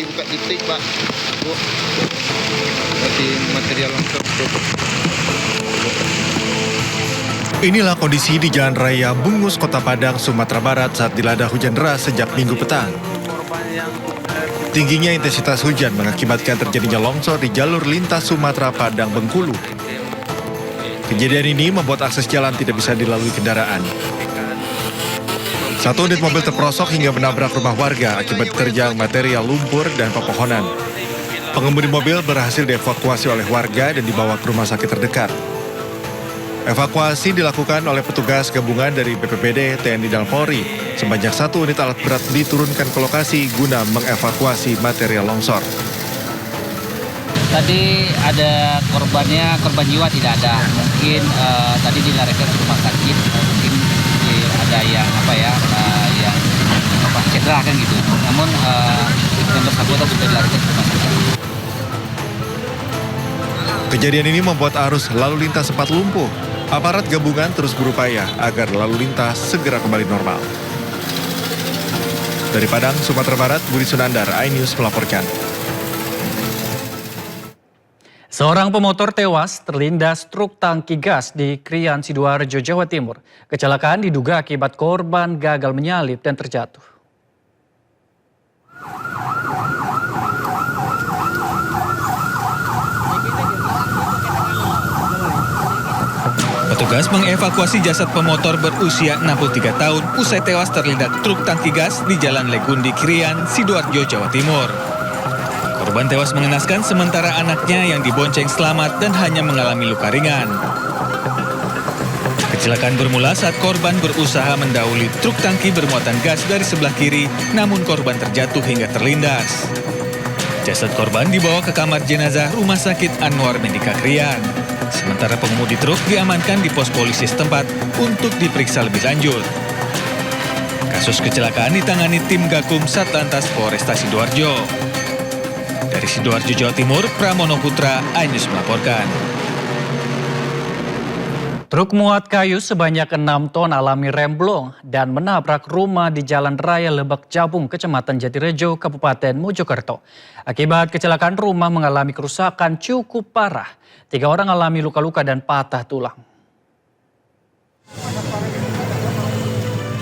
buka titik, Pak. Bu. Berarti material longsor. Inilah kondisi di Jalan Raya Bungus, Kota Padang, Sumatera Barat saat dilanda hujan deras sejak Minggu petang. Tingginya intensitas hujan mengakibatkan terjadinya longsor di jalur lintas Sumatera Padang Bengkulu. Kejadian ini membuat akses jalan tidak bisa dilalui kendaraan. Satu unit mobil terperosok hingga menabrak rumah warga akibat terjang material lumpur dan pepohonan. Pengemudi mobil berhasil dievakuasi oleh warga dan dibawa ke rumah sakit terdekat. Evakuasi dilakukan oleh petugas gabungan dari BPBD, TNI, dan Polri. Sebanyak 1 unit alat berat diturunkan ke lokasi guna mengevakuasi material longsor. Tadi ada korban jiwa tidak ada. Mungkin tadi dilarikan ke rumah sakit. Mungkin ada yang cedera kan gitu. Namun yang bersangkutan sudah dilarikan ke rumah sakit. Kejadian ini membuat arus lalu lintas sempat lumpuh. Aparat gabungan terus berupaya agar lalu lintas segera kembali normal. Dari Padang, Sumatera Barat, Budi Sunandar, iNews melaporkan. Seorang pemotor tewas terlindas truk tangki gas di Krian, Sidoarjo, Jawa Timur. Kecelakaan diduga akibat korban gagal menyalip dan terjatuh. Petugas mengevakuasi jasad pemotor berusia 63 tahun usai tewas terlindas truk tangki gas di Jalan Legundi, Krian, Sidoarjo, Jawa Timur. Korban tewas mengenaskan sementara anaknya yang dibonceng selamat dan hanya mengalami luka ringan. Kecelakaan bermula saat korban berusaha mendahului truk tangki bermuatan gas dari sebelah kiri, namun korban terjatuh hingga terlindas. Jasad korban dibawa ke kamar jenazah Rumah Sakit Anwar Medika Krian. Sementara pengemudi truk diamankan di pos polisi setempat untuk diperiksa lebih lanjut. Kasus kecelakaan ditangani tim Gakum Satlantas Polresta Sidoarjo. Dari Sidoarjo, Jawa Timur, Pramono Putra, iNews melaporkan. Truk muat kayu sebanyak 6 ton alami remblong dan menabrak rumah di Jalan Raya Lebak Jabung, Kecamatan Jatirejo, Kabupaten Mojokerto. Akibat kecelakaan, rumah mengalami kerusakan cukup parah. 3 orang alami luka-luka dan patah tulang.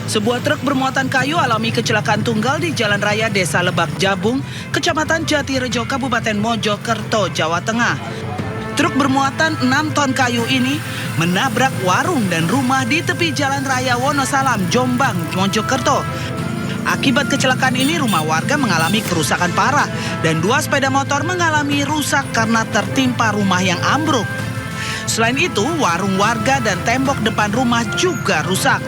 Sebuah truk bermuatan kayu alami kecelakaan tunggal di Jalan Raya Desa Lebak Jabung, Kecamatan Jatirejo, Kabupaten Mojokerto, Jawa Tengah. Truk bermuatan 6 ton kayu ini menabrak warung dan rumah di tepi Jalan Raya Wonosalam, Jombang, Mojokerto. Akibat kecelakaan ini rumah warga mengalami kerusakan parah dan 2 sepeda motor mengalami rusak karena tertimpa rumah yang ambruk. Selain itu, warung warga dan tembok depan rumah juga rusak.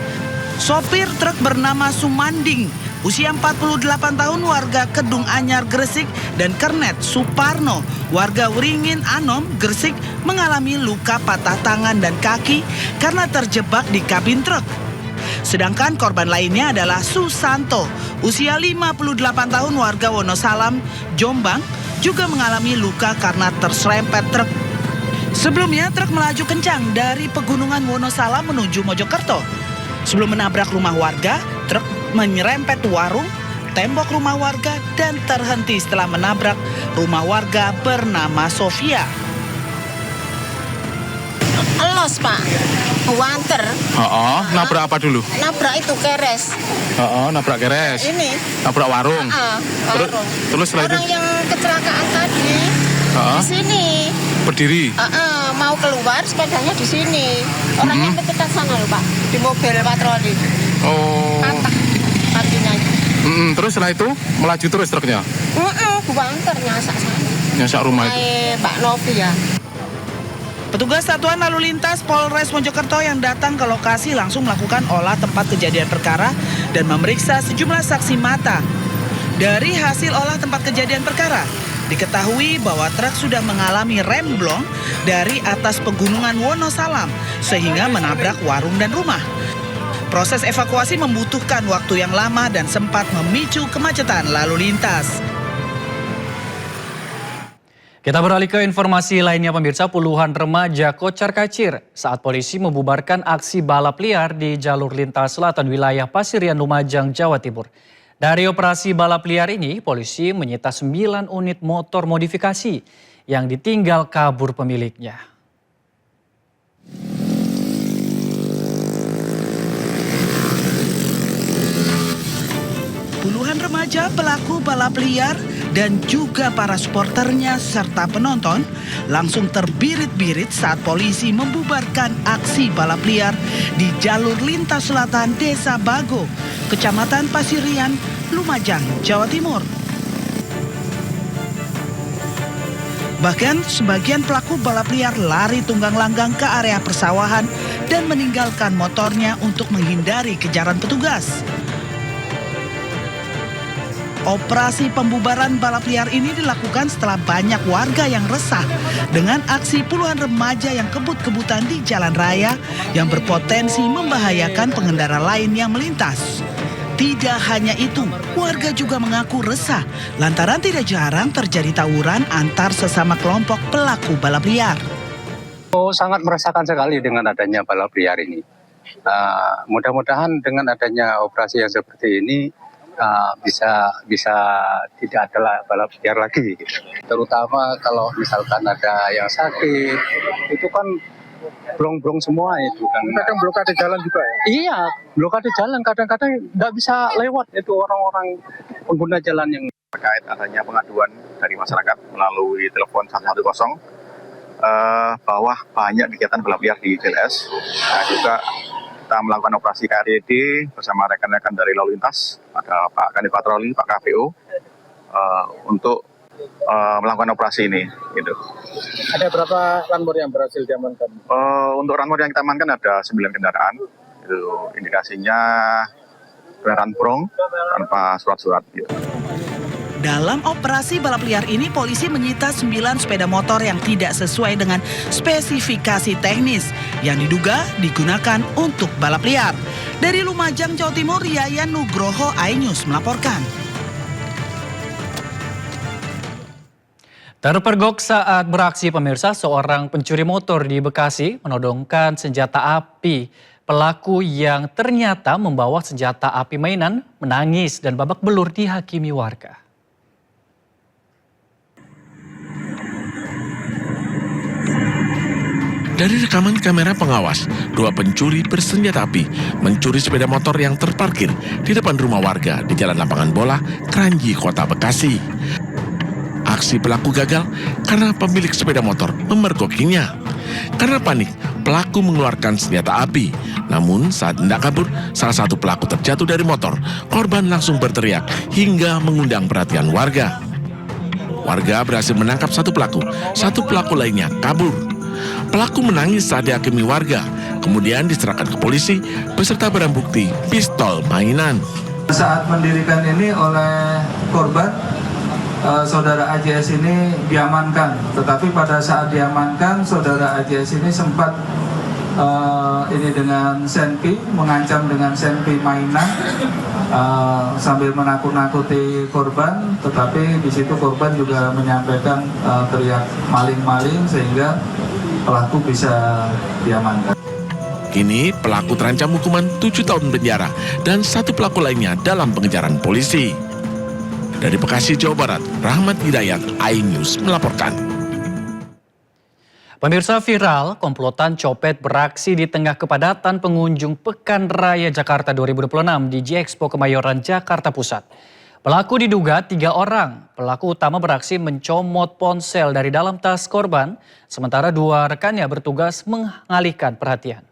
Sopir truk bernama Sumanding, usia 48 tahun, warga Kedung Anyar, Gresik, dan Kernet Suparno, warga Wringin Anom, Gresik, mengalami luka patah tangan dan kaki karena terjebak di kabin truk. Sedangkan korban lainnya adalah Susanto, usia 58 tahun, warga Wonosalam, Jombang, juga mengalami luka karena terserempet truk. Sebelumnya truk melaju kencang dari Pegunungan Wonosalam menuju Mojokerto. Sebelum menabrak rumah warga, truk menyerempet warung, tembok rumah warga, dan terhenti setelah menabrak rumah warga bernama Sofia. Elos, Pak. Wanter. Nabrak apa dulu? Nabrak itu keres. Nabrak keres. Ini. Nabrak warung. Warung. Terus setelah itu? Orang yang kecelakaan tadi di sini. Berdiri. Mau keluar, sepedanya di sini. Orangnya dekat sana loh, Pak. Di mobil patroli. Oh. Patah kakinya. Terus setelah itu melaju terus truknya? Wanter nyasak sana. Nyasak rumah itu. Mbak Novi ya. Petugas Satuan Lalu Lintas Polres Mojokerto yang datang ke lokasi langsung melakukan olah tempat kejadian perkara dan memeriksa sejumlah saksi mata. Dari hasil olah tempat kejadian perkara, diketahui bahwa truk sudah mengalami remblong dari atas Pegunungan Wonosalam sehingga menabrak warung dan rumah. Proses evakuasi membutuhkan waktu yang lama dan sempat memicu kemacetan lalu lintas. Kita beralih ke informasi lainnya, pemirsa. Puluhan remaja kocar-kacir saat polisi membubarkan aksi balap liar di jalur lintas selatan wilayah Pasirian, Lumajang, Jawa Timur. Dari operasi balap liar ini, polisi menyita 9 unit motor modifikasi yang ditinggal kabur pemiliknya. Puluhan remaja pelaku balap liar dan juga para supporternya serta penonton langsung terbirit-birit saat polisi membubarkan aksi balap liar di jalur lintas selatan Desa Bago, Kecamatan Pasirian, Lumajang, Jawa Timur. Bahkan sebagian pelaku balap liar lari tunggang langgang ke area persawahan dan meninggalkan motornya untuk menghindari kejaran petugas. Operasi pembubaran balap liar ini dilakukan setelah banyak warga yang resah dengan aksi puluhan remaja yang kebut-kebutan di jalan raya yang berpotensi membahayakan pengendara lain yang melintas. Tidak hanya itu, warga juga mengaku resah lantaran tidak jarang terjadi tawuran antar sesama kelompok pelaku balap liar. Sangat merasakan sekali dengan adanya balap liar ini. Mudah-mudahan dengan adanya operasi yang seperti ini bisa tidak ada balap liar lagi. Terutama kalau misalkan ada yang sakit, itu kan blong-blong semua itu kan. Kadang blokade jalan juga ya? Iya, blokade jalan kadang-kadang nggak bisa lewat itu orang-orang pengguna jalan yang terkait adanya pengaduan dari masyarakat melalui telepon 110 bahwa banyak kegiatan balap liar di JLS. Nah, juga kita melakukan operasi KRD bersama rekan-rekan dari lalu lintas, ada Pak Kanit Patroli, Pak KPO, untuk melakukan operasi ini. Gitu. Ada berapa runboard yang berhasil diamankan? Untuk runboard yang kita amankan ada 9 kendaraan. Itu indikasinya kendaraan brong tanpa surat-surat. Gitu. Dalam operasi balap liar ini, polisi menyita 9 sepeda motor yang tidak sesuai dengan spesifikasi teknis yang diduga digunakan untuk balap liar. Dari Lumajang, Jawa Timur, Yayan Nugroho, iNews melaporkan. Terpergok saat beraksi pemirsa, seorang pencuri motor di Bekasi menodongkan senjata api. Pelaku yang ternyata membawa senjata api mainan menangis dan babak belur dihakimi warga. Dari rekaman kamera pengawas, 2 pencuri bersenjata api mencuri sepeda motor yang terparkir di depan rumah warga di Jalan Lapangan Bola, Kranji, Kota Bekasi. Aksi pelaku gagal karena pemilik sepeda motor memergokinya. Karena panik, pelaku mengeluarkan senjata api. Namun saat hendak kabur, salah satu pelaku terjatuh dari motor. Korban langsung berteriak hingga mengundang perhatian warga. Warga berhasil menangkap satu pelaku lainnya kabur. Pelaku menangis saat dihakimi warga, kemudian diserahkan ke polisi beserta barang bukti pistol mainan. Saat mendirikan ini oleh korban, saudara AJS ini diamankan, tetapi pada saat diamankan, saudara AJS ini sempat ini dengan senpi, mengancam dengan senpi mainan, sambil menakut-nakuti korban, tetapi di situ korban juga menyampaikan teriak maling-maling sehingga pelaku bisa diamankan. Kini pelaku terancam hukuman 7 tahun penjara dan 1 pelaku lainnya dalam pengejaran polisi. Dari Bekasi, Jawa Barat, Rahmat Hidayat, iNews melaporkan. Pemirsa, viral komplotan copet beraksi di tengah kepadatan pengunjung Pekan Raya Jakarta 2026 di G-Expo Kemayoran, Jakarta Pusat. Pelaku diduga 3 orang. Pelaku utama beraksi mencomot ponsel dari dalam tas korban, sementara 2 rekannya bertugas mengalihkan perhatian.